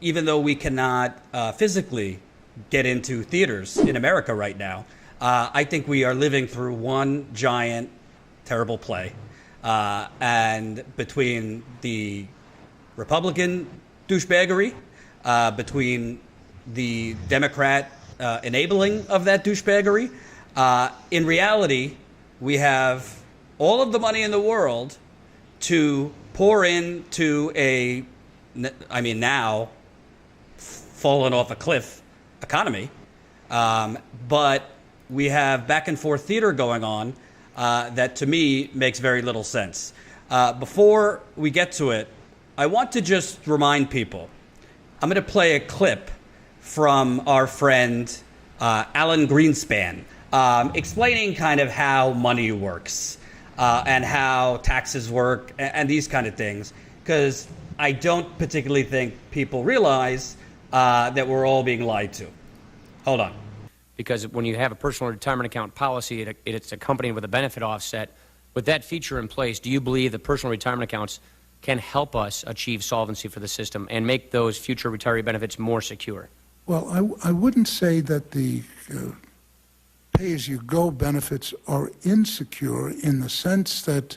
even though we cannot physically get into theaters in America right now, I think we are living through one giant, terrible play. And between the Republican douchebaggery, between the Democrat enabling of that douchebaggery, in reality, we have all of the money in the world to pour into now fallen off a cliff economy. But we have back and forth theater going on that to me makes very little sense. Before we get to it, I want to just remind people, I'm going to play a clip from our friend Alan Greenspan explaining kind of how money works and how taxes work and these kind of things, because I don't particularly think people realize that we're all being lied to. Hold on. Because when you have a personal retirement account policy, it's accompanied with a benefit offset. With that feature in place, do you believe that personal retirement accounts can help us achieve solvency for the system and make those future retiree benefits more secure? Well, I wouldn't say that the pay-as-you-go benefits are insecure in the sense that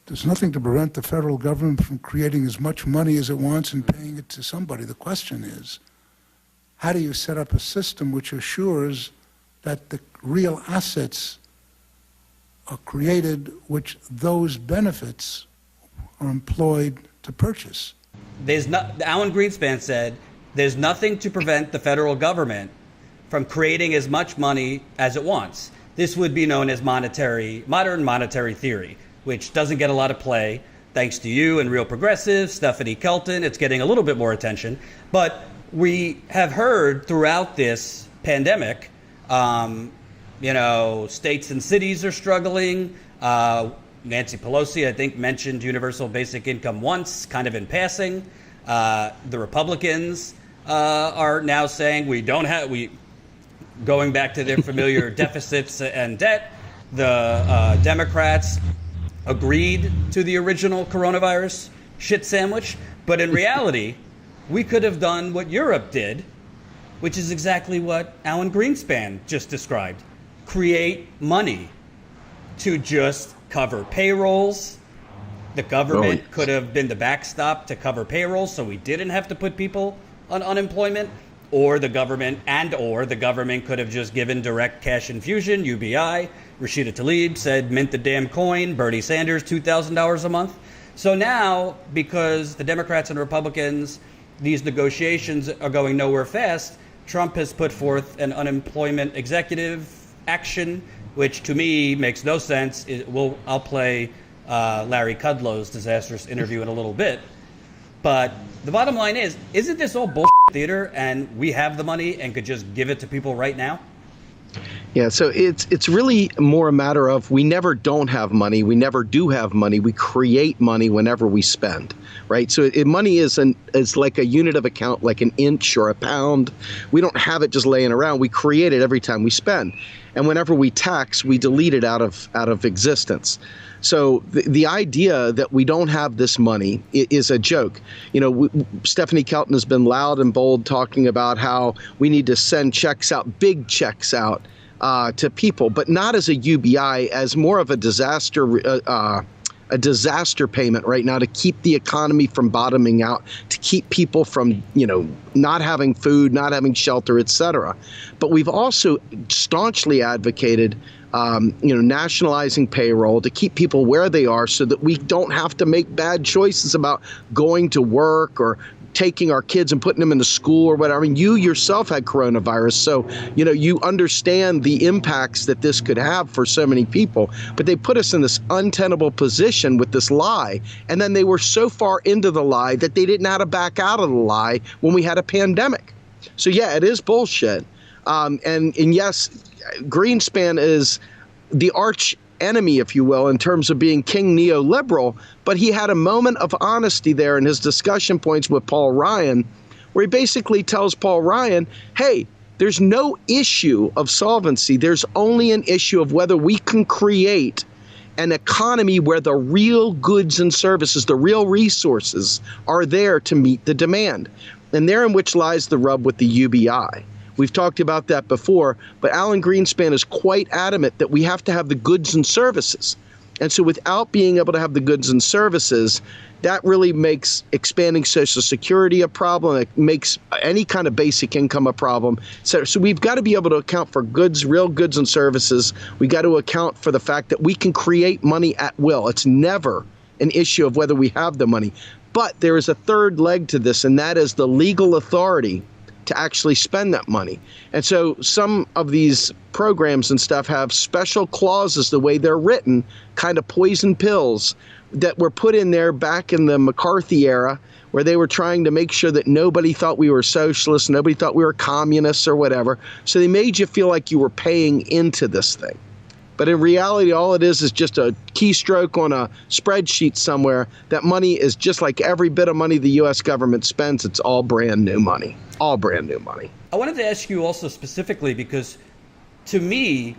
there's nothing to prevent the federal government from creating as much money as it wants and paying it to somebody. The question is, how do you set up a system which assures that the real assets are created, which those benefits are employed to purchase? Alan Greenspan said, there's nothing to prevent the federal government from creating as much money as it wants. This would be known as modern monetary theory, which doesn't get a lot of play. Thanks to you and Real Progressive, Stephanie Kelton, it's getting a little bit more attention. But we have heard throughout this pandemic, states and cities are struggling. Nancy Pelosi, I think, mentioned universal basic income once, kind of in passing. The Republicans are now saying going back to their familiar deficits and debt. The Democrats agreed to the original coronavirus shit sandwich. But in reality, we could have done what Europe did, which is exactly what Alan Greenspan just described. Create money to just cover payrolls. The government could have been the backstop to cover payrolls, so we didn't have to put people on unemployment, or the government could have just given direct cash infusion, UBI. Rashida Tlaib said, mint the damn coin. Bernie Sanders, $2,000 a month. So now, because the Democrats and Republicans, these negotiations are going nowhere fast, Trump has put forth an unemployment executive action, which to me makes no sense. I'll play Larry Kudlow's disastrous interview in a little bit. But the bottom line is, isn't this all bullshit theater and we have the money and could just give it to people right now? Yeah, so it's really more a matter of we never don't have money. We never do have money. We create money whenever we spend, right? So money is like a unit of account, like an inch or a pound. We don't have it just laying around. We create it every time we spend. And whenever we tax, we delete it out of existence. So the idea that we don't have this money is a joke. Stephanie Kelton has been loud and bold talking about how we need to send checks out, big checks out to people, but not as a UBI, as more of a disaster payment right now to keep the economy from bottoming out, to keep people from, not having food, not having shelter, et cetera. But we've also staunchly advocated nationalizing payroll to keep people where they are so that we don't have to make bad choices about going to work or taking our kids and putting them into school or whatever. I mean, you yourself had coronavirus, so, you understand the impacts that this could have for so many people. But they put us in this untenable position with this lie. And then they were so far into the lie that they didn't know how to back out of the lie when we had a pandemic. So, yeah, it is bullshit. And yes, Greenspan is the arch enemy, if you will, in terms of being king neoliberal, but he had a moment of honesty there in his discussion points with Paul Ryan, where he basically tells Paul Ryan, hey, there's no issue of solvency. There's only an issue of whether we can create an economy where the real goods and services, the real resources are there to meet the demand. And therein which lies the rub with the UBI. We've talked about that before, but Alan Greenspan is quite adamant that we have to have the goods and services. And so without being able to have the goods and services, that really makes expanding Social Security a problem. It makes any kind of basic income a problem. So we've got to be able to account for goods, real goods and services. We got to account for the fact that we can create money at will. It's never an issue of whether we have the money. But there is a third leg to this, and that is the legal authority to actually spend that money. And so some of these programs and stuff have special clauses, the way they're written, kind of poison pills that were put in there back in the McCarthy era, where they were trying to make sure that nobody thought we were socialists, nobody thought we were communists or whatever. So they made you feel like you were paying into this thing. But in reality, all it is just a keystroke on a spreadsheet somewhere. That money is just like every bit of money the U.S. government spends. It's all brand new money, all brand new money. I wanted to ask you also specifically because, to me,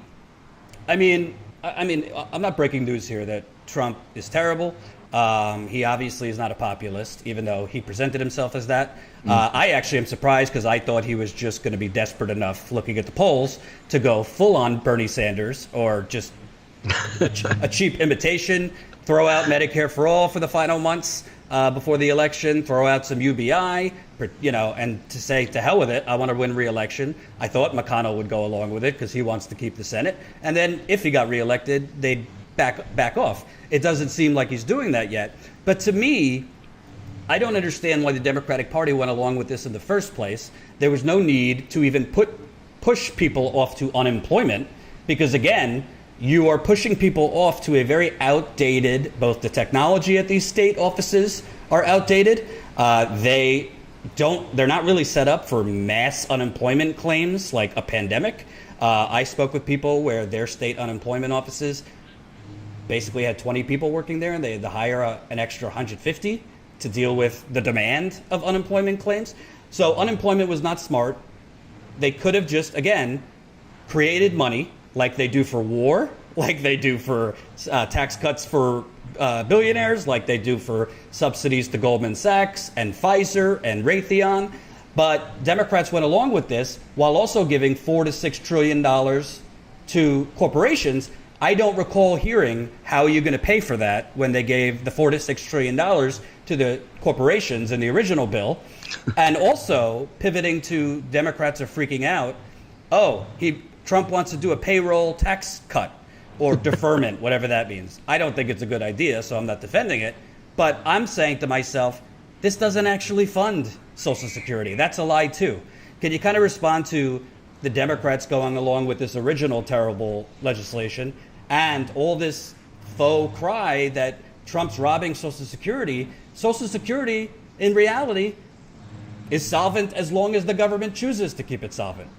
I mean, I'm not breaking news here that Trump is terrible. He obviously is not a populist, even though he presented himself as that. I actually am surprised because I thought he was just going to be desperate enough, looking at the polls, to go full on Bernie Sanders or just a cheap imitation, throw out Medicare for all for the final months before the election, throw out some UBI, and to say to hell with it, I want to win re-election. I thought McConnell would go along with it because he wants to keep the Senate. And then if he got reelected, they'd back off. It doesn't seem like he's doing that yet. But to me, I don't understand why the Democratic Party went along with this in the first place. There was no need to even push people off to unemployment because, again, you are pushing people off to a very outdated, both the technology at these state offices are outdated. They're not really set up for mass unemployment claims like a pandemic. I spoke with people where their state unemployment offices basically had 20 people working there, and they had to hire an extra 150 to deal with the demand of unemployment claims. So unemployment was not smart. They could have just, again, created money like they do for war, like they do for tax cuts for billionaires, like they do for subsidies to Goldman Sachs and Pfizer and Raytheon. But Democrats went along with this while also giving $4 to $6 trillion to corporations. I don't recall hearing how are you going to pay for that when they gave the $4 to $6 trillion to the corporations in the original bill. And also pivoting to Democrats are freaking out. Trump wants to do a payroll tax cut or deferment, whatever that means. I don't think it's a good idea, so I'm not defending it. But I'm saying to myself, this doesn't actually fund Social Security. That's a lie, too. Can you kind of respond to the Democrats going along with this original terrible legislation and all this faux cry that Trump's robbing Social Security? Social Security, in reality, is solvent as long as the government chooses to keep it solvent.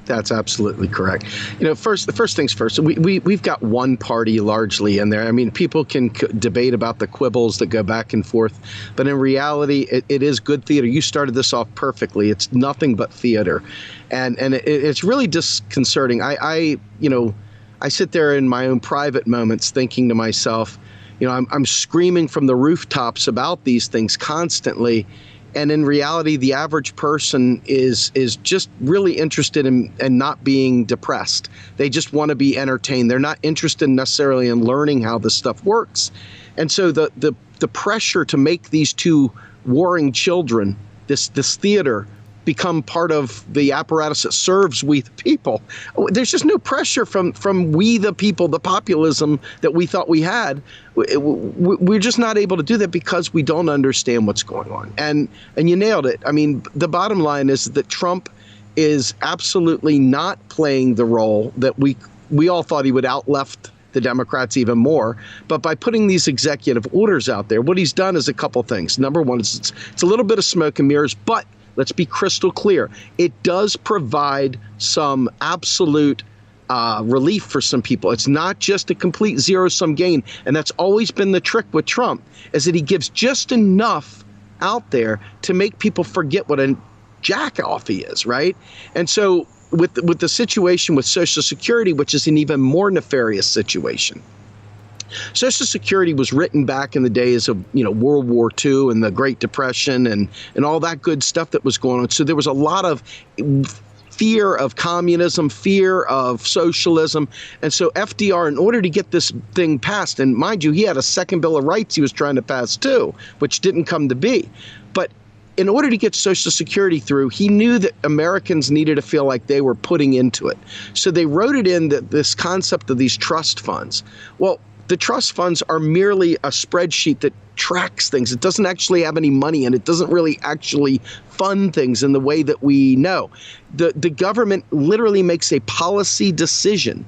That's absolutely correct. The first things first, we've got one party largely in there. I mean, people can debate about the quibbles that go back and forth, but in reality, it is good theater. You started this off perfectly. It's nothing but theater. And it's really disconcerting. I sit there in my own private moments thinking to myself, I'm screaming from the rooftops about these things constantly. And in reality, the average person is just really interested in not being depressed. They just want to be entertained. They're not interested necessarily in learning how this stuff works. And so the pressure to make these two warring children, this theater, become part of the apparatus that serves we the people. There's just no pressure from we the people, the populism that we thought we had. We're just not able to do that because we don't understand what's going on. And you nailed it. I mean, the bottom line is that Trump is absolutely not playing the role that we all thought he would outleft the Democrats even more. But by putting these executive orders out there, what he's done is a couple things. Number one, it's a little bit of smoke and mirrors, but let's be crystal clear. It does provide some absolute relief for some people. It's not just a complete zero-sum gain. And that's always been the trick with Trump, is that he gives just enough out there to make people forget what a jack-off he is, right? And so with the situation with Social Security, which is an even more nefarious situation, Social Security was written back in the days of, World War II and the Great Depression and all that good stuff that was going on. So there was a lot of fear of communism, fear of socialism. And so FDR, in order to get this thing passed, and mind you, he had a second Bill of Rights he was trying to pass too, which didn't come to be. But in order to get Social Security through, he knew that Americans needed to feel like they were putting into it. So they wrote it in this concept of these trust funds. Well, the trust funds are merely a spreadsheet that tracks things. It doesn't actually have any money in it. It doesn't really actually fund things in the way that we know. The government literally makes a policy decision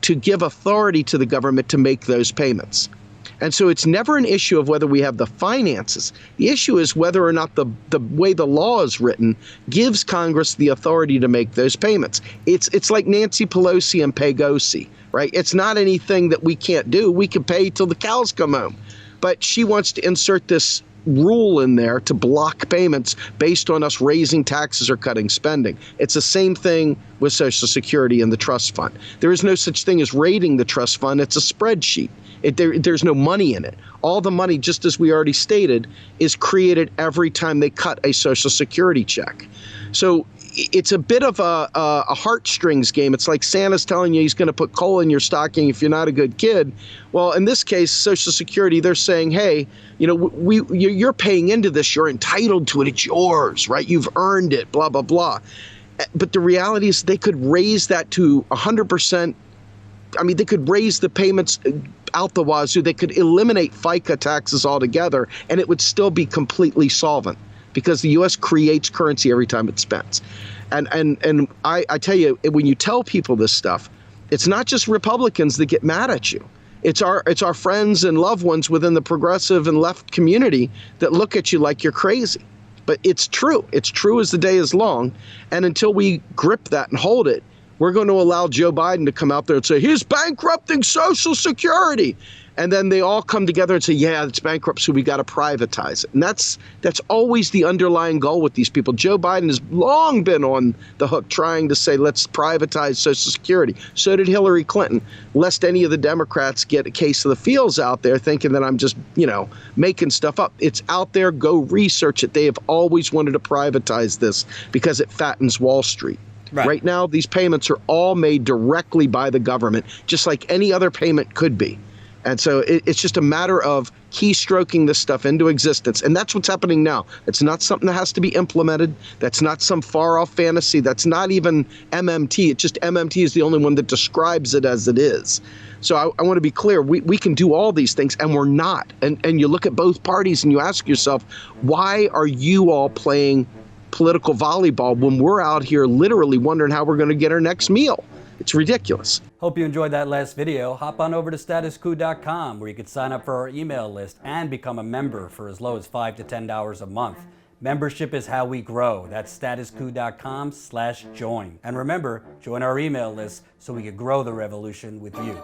to give authority to the government to make those payments. And so it's never an issue of whether we have the finances. The issue is whether or not the way the law is written gives Congress the authority to make those payments. It's like Nancy Pelosi and Pegosi, right? It's not anything that we can't do. We can pay till the cows come home. But she wants to insert this rule in there to block payments based on us raising taxes or cutting spending. It's the same thing with Social Security and the trust fund. There is no such thing as raiding the trust fund. It's a spreadsheet. There's no money in it. All the money, just as we already stated, is created every time they cut a Social Security check. So it's a bit of a heartstrings game. It's like Santa's telling you he's going to put coal in your stocking if you're not a good kid. Well, in this case, Social Security, they're saying, hey, you're paying into this. You're entitled to it. It's yours, right? You've earned it, blah, blah, blah. But the reality is they could raise that to 100%. I mean, they could raise the payments out the wazoo. They could eliminate FICA taxes altogether, and it would still be completely solvent, because the U.S. creates currency every time it spends. And I tell you, when you tell people this stuff, it's not just Republicans that get mad at you. It's our friends and loved ones within the progressive and left community that look at you like you're crazy. But it's true. It's true as the day is long. And until we grip that and hold it, we're going to allow Joe Biden to come out there and say, he's bankrupting Social Security. And then they all come together and say, yeah, it's bankrupt, so we got to privatize it. And that's always the underlying goal with these people. Joe Biden has long been on the hook trying to say, let's privatize Social Security. So did Hillary Clinton, lest any of the Democrats get a case of the feels out there thinking that I'm just, making stuff up. It's out there. Go research it. They have always wanted to privatize this because it fattens Wall Street. Right now, these payments are all made directly by the government, just like any other payment could be. And so it's just a matter of keystroking this stuff into existence. And that's what's happening now. It's not something that has to be implemented. That's not some far-off fantasy. That's not even MMT. It's just MMT is the only one that describes it as it is. So I want to be clear. We can do all these things, and we're not. And you look at both parties and you ask yourself, why are you all playing political volleyball when we're out here literally wondering how we're going to get our next meal? It's ridiculous. Hope you enjoyed that last video. Hop on over to statuscoup.com where you can sign up for our email list and become a member for as low as $5 to $10 a month. Membership is how we grow. That's statuscoup.com/join. And remember, join our email list so we can grow the revolution with you.